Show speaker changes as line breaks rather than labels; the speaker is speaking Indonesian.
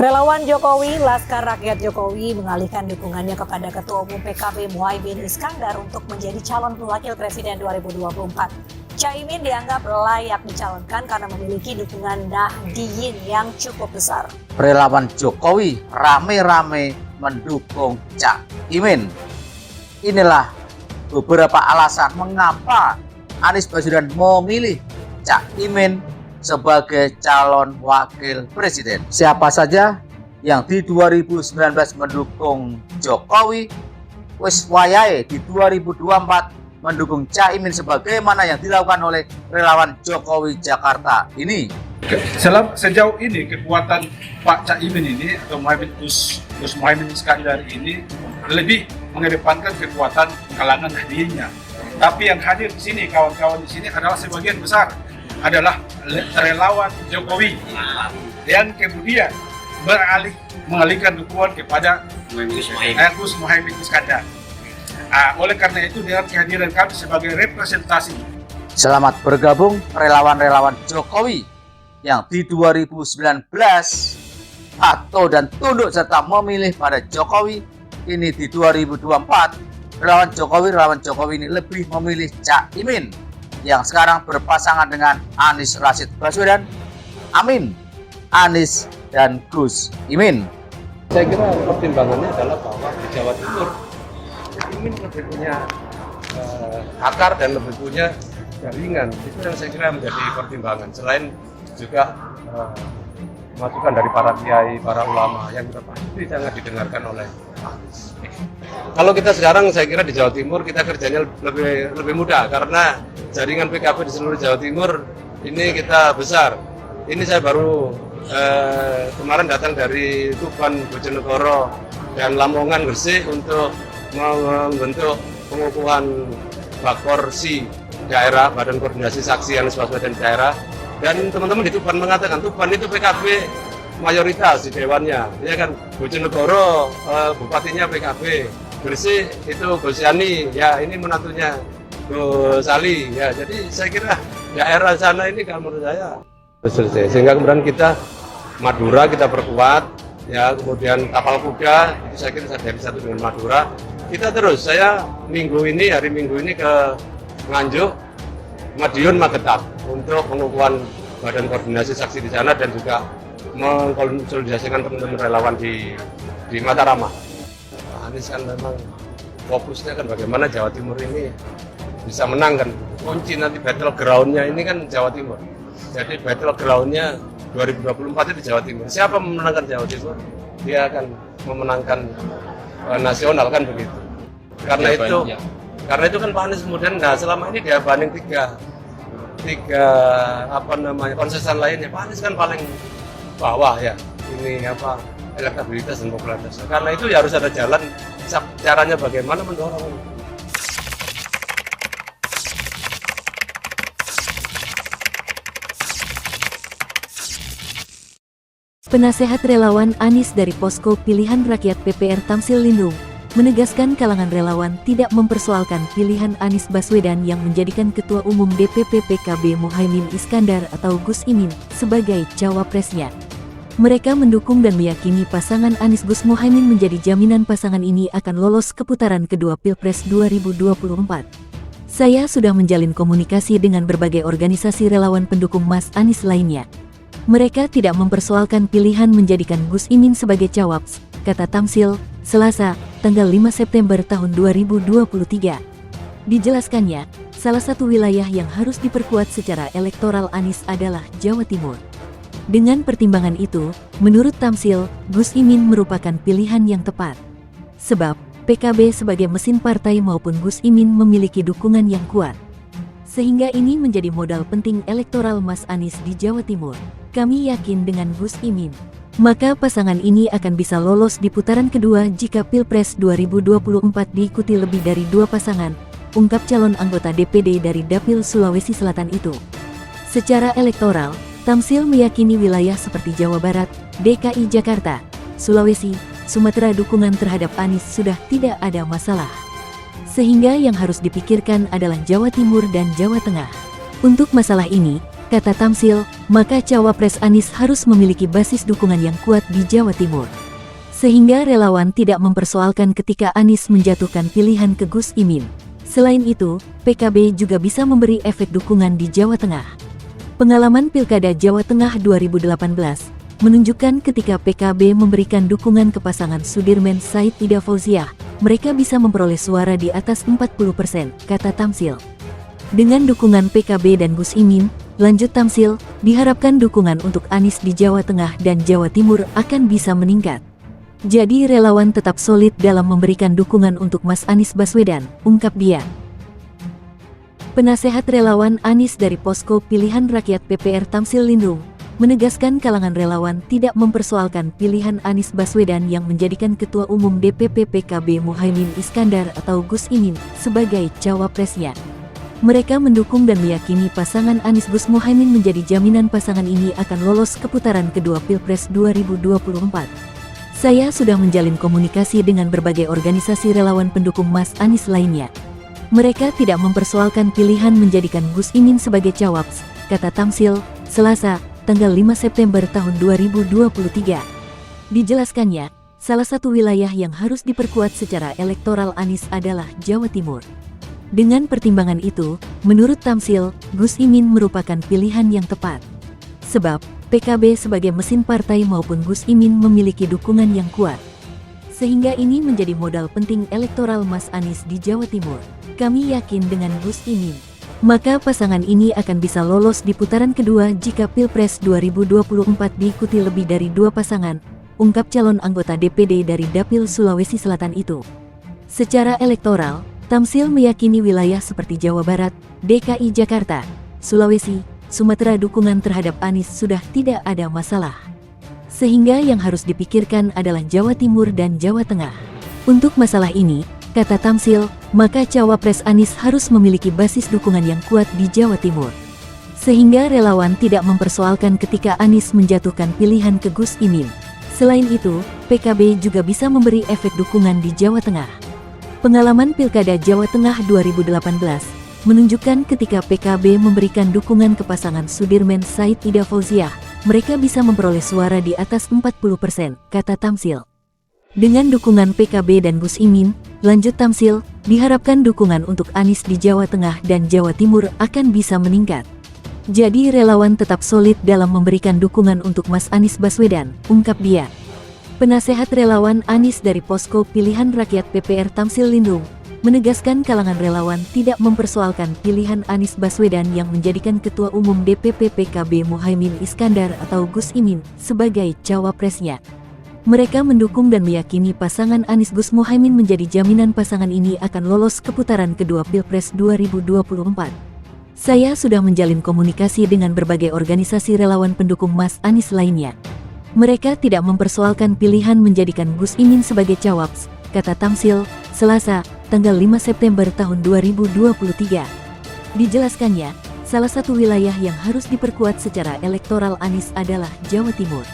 Relawan Jokowi, Laskar Rakyat Jokowi mengalihkan dukungannya kepada Ketua Umum PKB Muhaimin Iskandar untuk menjadi calon wakil presiden 2024. Caimin dianggap layak dicalonkan karena memiliki dukungan Nahdliyin yang cukup besar.
Relawan Jokowi rame-rame mendukung Caimin. Inilah beberapa alasan mengapa Anies Baswedan memilih Caimin sebagai calon wakil presiden. Siapa saja yang di 2019 mendukung Jokowi, wis wayahe di 2024 mendukung Caimin sebagaimana yang dilakukan oleh relawan Jokowi Jakarta ini.
Sejauh ini kekuatan Pak Caimin ini atau Gus Muhaimin Iskandar ini lebih mengedepankan kekuatan kalangan Nahdliyin. Tapi yang hadir di sini, kawan-kawan di sini adalah sebagian besar adalah relawan Jokowi yang kemudian mengalihkan dukungan kepada Gus Muhaimin Iskandar. Oleh karena itu dengan kehadiran kami sebagai representasi.
Selamat bergabung relawan-relawan Jokowi yang di 2019 patuh dan tunduk serta memilih pada Jokowi. Ini di 2024 relawan Jokowi ini lebih memilih Caimin yang sekarang berpasangan dengan Anies Rashid Baswedan. Amin, Anies dan Gus Imin.
Saya kira pertimbangannya adalah bahwa di Jawa Timur Caimin lebih punya akar dan lebih punya jaringan. Itu yang saya kira menjadi pertimbangan. Selain juga masukan dari para kiai, para ulama yang pasti sangat didengarkan oleh Anies. Kalau kita sekarang saya kira di Jawa Timur kita kerjanya lebih mudah karena jaringan PKB di seluruh Jawa Timur ini kita besar. Ini saya baru kemarin datang dari Tuban, Bojonegoro dan Lamongan, Gresik untuk membentuk pengukuhan Bakorsi daerah, Badan Koordinasi Saksi Anies Baswedan daerah. Dan teman-teman di Tuban mengatakan Tuban itu PKB mayoritas di dewannya, ya kan. Bojonegoro bupatinya PKB, Gresik itu Gus Yani, ya ini menantunya Gus Ali, ya. Jadi saya kira daerah sana ini kalau menurut saya selesai. Sehingga kemudian kita Madura kita perkuat, ya, kemudian Tapal Kuda itu saya kira dari satu dengan Madura. Kita terus, saya hari Minggu ini ke Nganjuk, Madiun, Magetan untuk pengukuhan Badan Koordinasi Saksi di sana dan juga mengkonsolidasikan teman-teman relawan di Mataraman. Anies kan memang fokusnya kan bagaimana Jawa Timur ini bisa menang kan. Kunci nanti battle ground-nya ini kan Jawa Timur. Jadi battle ground-nya 2024 itu di Jawa Timur. Siapa memenangkan Jawa Timur? Dia akan memenangkan nasional kan begitu. Karena itu kan Pak Anies kemudian selama ini dia banding tiga konsesan lainnya. Pak Anies kan paling bawah ya. Ini elektabilitas dan popularitas. Karena itu ya harus ada jalan caranya bagaimana mendorong.
Penasehat relawan Anies dari Posko Pilihan Rakyat PPR Tamsil Lindung menegaskan kalangan relawan tidak mempersoalkan pilihan Anies Baswedan yang menjadikan Ketua Umum DPP PKB Muhaimin Iskandar atau Gus Imin sebagai cawapresnya. Mereka mendukung dan meyakini pasangan Anies Gus Muhaimin menjadi jaminan pasangan ini akan lolos ke putaran kedua Pilpres 2024. Saya sudah menjalin komunikasi dengan berbagai organisasi relawan pendukung Mas Anies lainnya. Mereka tidak mempersoalkan pilihan menjadikan Gus Imin sebagai cawapres, kata Tamsil, Selasa, tanggal 5 September tahun 2023. Dijelaskannya, salah satu wilayah yang harus diperkuat secara elektoral Anies adalah Jawa Timur. Dengan pertimbangan itu, menurut Tamsil, Gus Imin merupakan pilihan yang tepat. Sebab, PKB sebagai mesin partai maupun Gus Imin memiliki dukungan yang kuat. Sehingga ini menjadi modal penting elektoral Mas Anies di Jawa Timur. Kami yakin dengan Gus Imin, maka pasangan ini akan bisa lolos di putaran kedua jika Pilpres 2024 diikuti lebih dari 2 pasangan, ungkap calon anggota DPD dari Dapil Sulawesi Selatan itu. Secara elektoral, Tamsil meyakini wilayah seperti Jawa Barat, DKI Jakarta, Sulawesi, Sumatera dukungan terhadap Anies sudah tidak ada masalah. Sehingga yang harus dipikirkan adalah Jawa Timur dan Jawa Tengah. Untuk masalah ini, kata Tamsil, maka cawapres Anies harus memiliki basis dukungan yang kuat di Jawa Timur. Sehingga relawan tidak mempersoalkan ketika Anies menjatuhkan pilihan ke Gus Imin. Selain itu, PKB juga bisa memberi efek dukungan di Jawa Tengah. Pengalaman Pilkada Jawa Tengah 2018 menunjukkan ketika PKB memberikan dukungan ke pasangan Sudirman Said Ida Fauziah, mereka bisa memperoleh suara di atas 40%, kata Tamsil. Dengan dukungan PKB dan Gus Imin, lanjut Tamsil, diharapkan dukungan untuk Anies di Jawa Tengah dan Jawa Timur akan bisa meningkat. Jadi relawan tetap solid dalam memberikan dukungan untuk Mas Anies Baswedan, ungkap dia. Penasehat relawan Anies dari Posko Pilihan Rakyat PPR Tamsil Lindung menegaskan kalangan relawan tidak mempersoalkan pilihan Anies Baswedan yang menjadikan Ketua Umum DPP PKB Muhaimin Iskandar atau Gus Imin sebagai cawapresnya. Mereka mendukung dan meyakini pasangan Anies Gus Muhaimin menjadi jaminan pasangan ini akan lolos ke putaran kedua Pilpres 2024. Saya sudah menjalin komunikasi dengan berbagai organisasi relawan pendukung Mas Anies lainnya. Mereka tidak mempersoalkan pilihan menjadikan Gus Imin sebagai cawapres, kata Tamsil, Selasa, tanggal 5 September tahun 2023. Dijelaskannya, salah satu wilayah yang harus diperkuat secara elektoral Anies adalah Jawa Timur. Dengan pertimbangan itu, menurut Tamsil, Gus Imin merupakan pilihan yang tepat. Sebab, PKB sebagai mesin partai maupun Gus Imin memiliki dukungan yang kuat. Sehingga ini menjadi modal penting elektoral Mas Anies di Jawa Timur. Kami yakin dengan Gus Imin, maka pasangan ini akan bisa lolos di putaran kedua jika Pilpres 2024 diikuti lebih dari 2 pasangan, ungkap calon anggota DPD dari Dapil Sulawesi Selatan itu. Secara elektoral, Tamsil meyakini wilayah seperti Jawa Barat, DKI Jakarta, Sulawesi, Sumatera dukungan terhadap Anies sudah tidak ada masalah. Sehingga yang harus dipikirkan adalah Jawa Timur dan Jawa Tengah. Untuk masalah ini, kata Tamsil, maka cawapres Anies harus memiliki basis dukungan yang kuat di Jawa Timur. Sehingga relawan tidak mempersoalkan ketika Anies menjatuhkan pilihan ke Gus Imin. Selain itu, PKB juga bisa memberi efek dukungan di Jawa Tengah. Pengalaman Pilkada Jawa Tengah 2018 menunjukkan ketika PKB memberikan dukungan ke pasangan Sudirman Said Ida Fauziah, mereka bisa memperoleh suara di atas 40%, kata Tamsil. Dengan dukungan PKB dan Gus Imin, lanjut Tamsil, diharapkan dukungan untuk Anies di Jawa Tengah dan Jawa Timur akan bisa meningkat. Jadi relawan tetap solid dalam memberikan dukungan untuk Mas Anies Baswedan, ungkap dia. Penasehat relawan Anies dari Posko Pilihan Rakyat PPR Tamsil Lindung menegaskan kalangan relawan tidak mempersoalkan pilihan Anies Baswedan yang menjadikan Ketua Umum DPP PKB Muhaimin Iskandar atau Gus Imin sebagai cawapresnya. Mereka mendukung dan meyakini pasangan Anies Gus Muhaimin menjadi jaminan pasangan ini akan lolos ke putaran kedua Pilpres 2024. Saya sudah menjalin komunikasi dengan berbagai organisasi relawan pendukung Mas Anies lainnya. Mereka tidak mempersoalkan pilihan menjadikan Gus Imin sebagai cawapres, kata Tamsil, Selasa, tanggal 5 September tahun 2023. Dijelaskannya, salah satu wilayah yang harus diperkuat secara elektoral Anies adalah Jawa Timur.